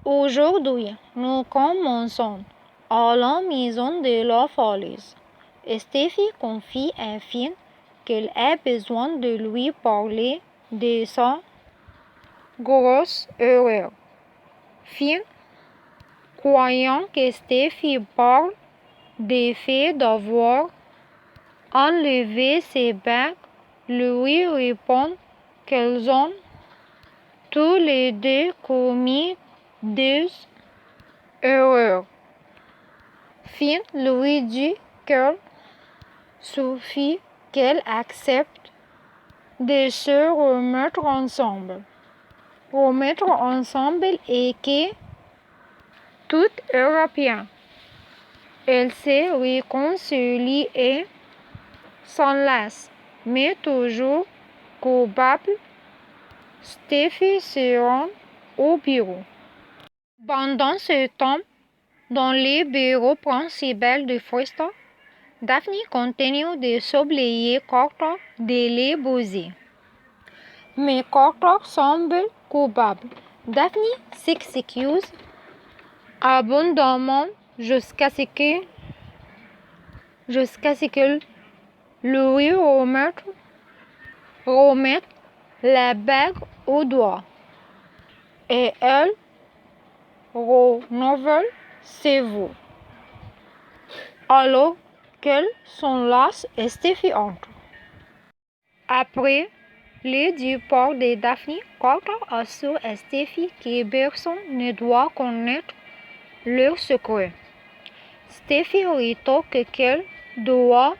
Aujourd'hui, nous commençons à la maison de la Falaise. Steffi confie à Finn qu'elle a besoin de lui parler de sa grosse erreur. Finn, croyant que Steffi parle du fait d'avoir enlevé ses bagues, lui répond qu'elles ont tous les deux commis des erreurs. Finn lui dit qu'il suffit qu'elle accepte de se remettre ensemble. Remettre ensemble et que tout ira bien. Elle se réconcilie et s'enlace, mais toujours coupable. Steffi se rend au bureau. Pendant ce temps, dans le bureau principal de Forrester, Daphne continue de s'oublier Carter de l'épouser. Mais Carter semble coupable. Daphne s'excuse abondamment jusqu'à ce qu'elle lui remette la bague au doigt. Et elle renouvelle ses vœux. Alors qu'elles s'enlacent, Steffi entre. Après le départ de Daphne, Carter assure à Steffi que personne ne doit connaître leur secret. Steffi rétorque qu'elle doit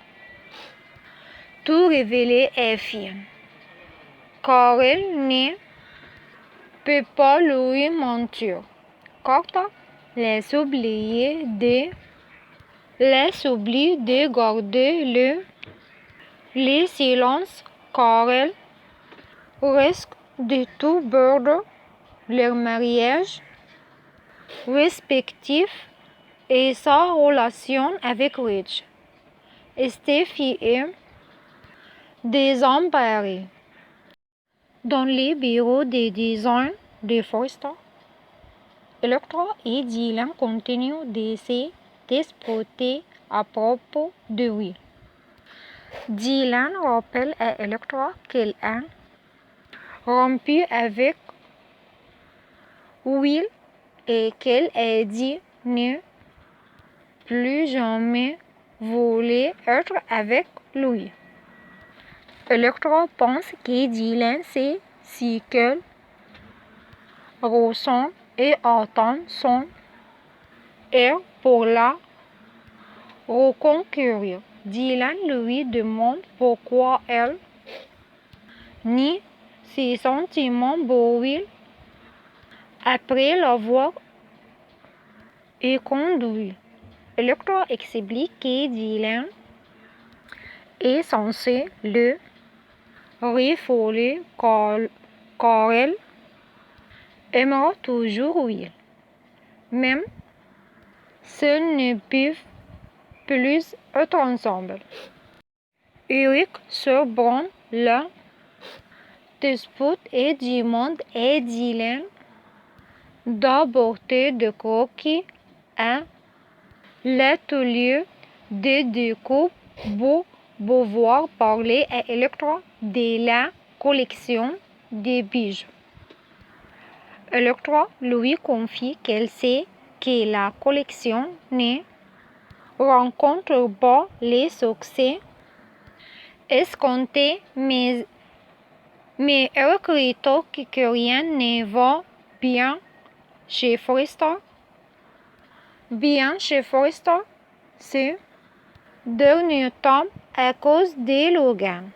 tout révéler à Finn, car elle ne peut pas lui mentir. Carter les oublie de garder le silence car elle risque de tout perdre leur mariage respectif et sa relation avec Rich. Steffi est désemparée. Dans les bureaux de design de Forrester, Elektra et Dylan continuent de se disputer à propos de Will. Dylan rappelle à Elektra qu'elle a rompu avec Will et qu'elle a dit ne plus jamais vouloir être avec lui. Elektra pense que Dylan sait ce qu'elle ressent et attend son heure pour la reconquérir. Dylan lui demande pourquoi elle nie ses sentiments pour Will après l'avoir éconduit. Elektra explique que Dylan est censé le refouler car elle aimera toujours Will, même s'ils ne peuvent plus être ensemble. Eric surprend la dispute et demande à Dylan d'apporter des croquis à l'atelier de découpe pour pouvoir parler à Elektra de la collection de bijoux. Elektra lui confie qu'elle sait que la collection ne rencontre pas le succès escompté, mais elle rétorque que rien ne va bien chez Forrester. Bien chez Forrester, ce dernier temps à cause de Logan.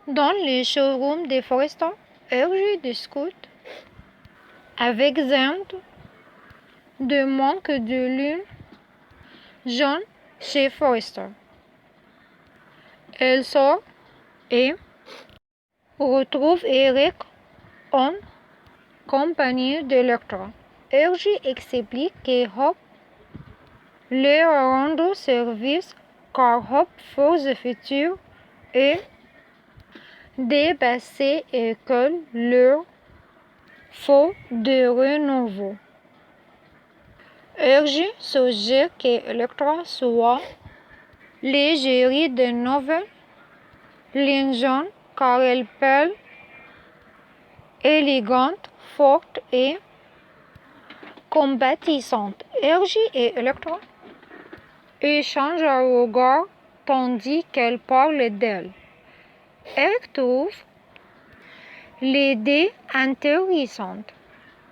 Dans le showroom de Forrester, Urge discute avec Zand de manque de lune jaune chez Forrester. Elle sort et retrouve Eric en compagnie d'Elektra. Urge explique que Hope leur rend service car Hope Force the Future est dépassée et que leur faut de renouveau. Urge suggère qu'Electra soit l'égérie de nouvelles légions car elle peut élégante, forte et combattissante. Urge et Electra échangent un regard tandis qu'elle parle d'elle. Elle trouve l'idée intéressante.